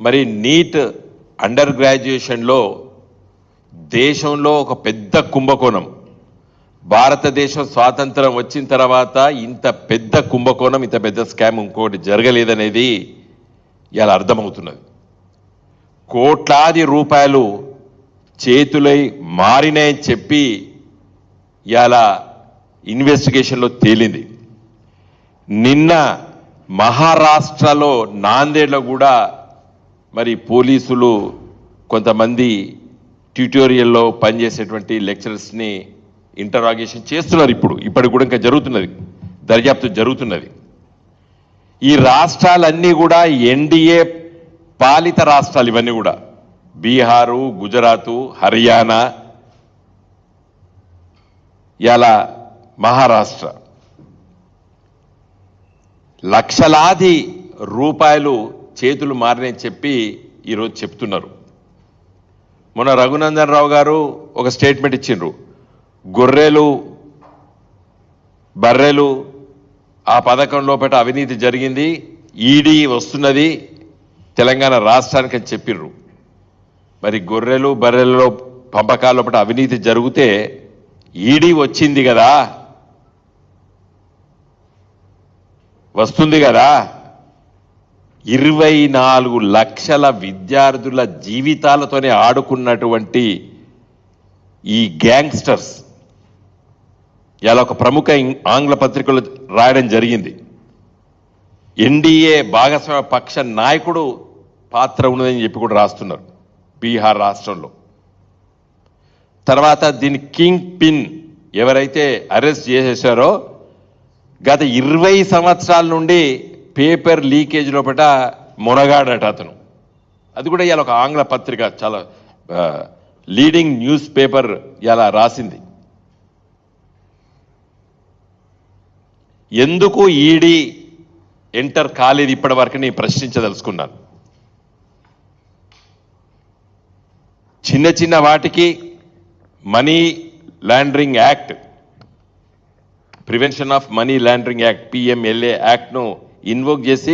మరి neat under గ్రాడ్యుయేషన్లో దేశంలో ఒక పెద్ద కుంభకోణం. భారతదేశం స్వాతంత్రం వచ్చిన తర్వాత ఇంత పెద్ద కుంభకోణం, ఇంత పెద్ద స్కామ్ ఇంకోటి జరగలేదనేది ఇలా అర్థమవుతున్నది. కోట్లాది రూపాయలు చేతులై మారినాయని చెప్పి ఇలా ఇన్వెస్టిగేషన్లో తేలింది. నిన్న మహారాష్ట్రలో నాందేడ్లో కూడా మరి పోలీసులు కొంతమంది ట్యూటోరియల్లో పనిచేసేటువంటి లెక్చరర్స్ని ఇంటరాగేషన్ చేస్తున్నారు. ఇప్పటికి కూడా ఇంకా జరుగుతున్నది, దర్యాప్తు జరుగుతున్నది. ఈ రాష్ట్రాలన్నీ కూడా ఎన్డీఏ పాలిత రాష్ట్రాలు, ఇవన్నీ కూడా బీహారు, గుజరాతు, హర్యానా, ఇలా మహారాష్ట్ర. లక్షలాది రూపాయలు చేతులు మారినని చెప్పి ఈరోజు చెప్తున్నారు. మొన్న రఘునందన్ రావు గారు ఒక స్టేట్మెంట్ ఇచ్చిండ్రు. గొర్రెలు బర్రెలు ఆ పథకం లోపల అవినీతి జరిగింది, ఈడీ వస్తున్నది తెలంగాణ రాష్ట్రానికి అని చెప్పిర్రు. మరి గొర్రెలు బర్రెలలో పంపకాల లోపల అవినీతి జరిగితే ఈడీ వచ్చింది కదా, వస్తుంది కదా. 24 లక్షల విద్యార్థుల జీవితాలతోనే ఆడుకున్నటువంటి ఈ గ్యాంగ్స్టర్స్ ఇలా ఒక ప్రముఖ ఆంగ్ల పత్రికలు రాయడం జరిగింది. ఎన్డీఏ భాగస్వామ్య పక్ష నాయకుడు పాత్ర ఉన్నదని చెప్పి కూడా రాస్తున్నారు బీహార్ రాష్ట్రంలో. తర్వాత దీని కింగ్ పిన్ ఎవరైతే అరెస్ట్ చేసేసారో గత 20 సంవత్సరాల నుండి పేపర్ లీకేజ్ లోపల మొనగాడట అతను. అది కూడా ఇలా ఒక ఆంగ్ల పత్రిక, చాలా లీడింగ్ న్యూస్ పేపర్ ఇలా రాసింది. ఎందుకు ఈడీ ఎంటర్ కాలేదు ఇప్పటి వరకు నేను ప్రశ్నించదలుచుకున్నాను. చిన్న చిన్న వాటికి money laundering act, prevention of money laundering act PMLA యాక్ట్ను ఇన్వోక్ చేసి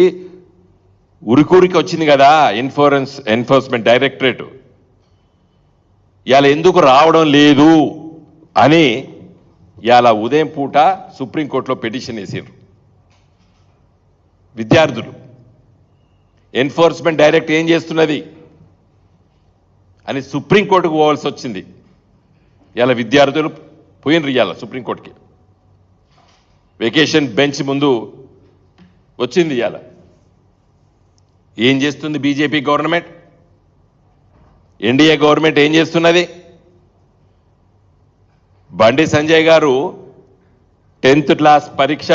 ఉరికూరికి వచ్చింది కదా ఎన్ఫోర్స్మెంట్ డైరెక్టరేట్. ఇవాళ ఎందుకు రావడం లేదు అని ఇవాళ ఉదయం పూట సుప్రీంకోర్టులో పిటిషన్ వేసారు విద్యార్థులు. ఎన్ఫోర్స్మెంట్ డైరెక్ట్ ఏం చేస్తున్నది అని సుప్రీంకోర్టుకు పోవాల్సి వచ్చింది. ఇవాళ విద్యార్థులు పోయినరు ఇవాళ సుప్రీంకోర్టుకి. వెకేషన్ బెంచ్ ముందు వచ్చింది. ఇవాళ ఏం చేస్తుంది బీజేపీ గవర్నమెంట్, ఎన్డీఏ గవర్నమెంట్ ఏం చేస్తున్నది? బండి సంజయ్ గారు 10th క్లాస్ పరీక్ష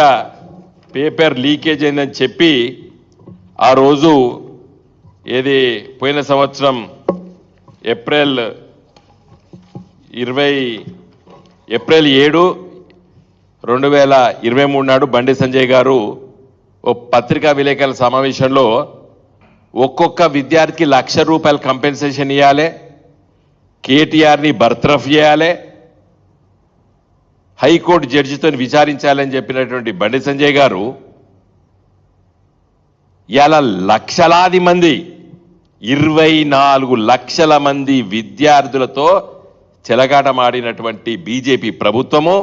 పేపర్ లీకేజ్ అయిందని చెప్పి ఆ రోజు ఏది పోయిన సంవత్సరం ఏప్రిల్ 7, 2023 నాడు బండి సంజయ్ గారు ఓ పత్రికా విలేకరుల సమావేశంలో ఒక్కొక్క విద్యార్థికి ₹1,00,000 కంపెన్సేషన్ ఇవ్వాలి, కేటీఆర్ని బర్తరఫ్ చేయాలి, హైకోర్టు జడ్జితో విచారించాలని చెప్పినటువంటి బండి సంజయ్ గారు ఇలా లక్షలాది మంది 24 లక్షల మంది విద్యార్థులతో చెలగాటమాడినటువంటి బీజేపీ ప్రభుత్వము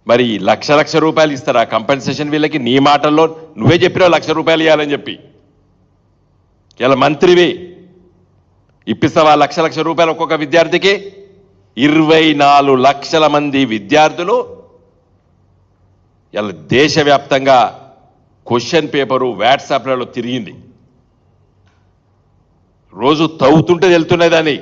మరి లక్ష రూపాయలు ఇస్తారా కంపెన్సేషన్ వీళ్ళకి? నీ మాటల్లో నువ్వే చెప్పినావు ₹1,00,000 ఇవ్వాలని చెప్పి. ఇలా మంత్రివి ఇప్పిస్తావా లక్ష రూపాయలు ఒక్కొక్క విద్యార్థికి? 24 లక్షల మంది విద్యార్థులు ఇలా దేశవ్యాప్తంగా క్వశ్చన్ పేపరు వాట్సాప్లలో తిరిగింది. రోజు తవ్వుతుంటే వెళ్తున్నదని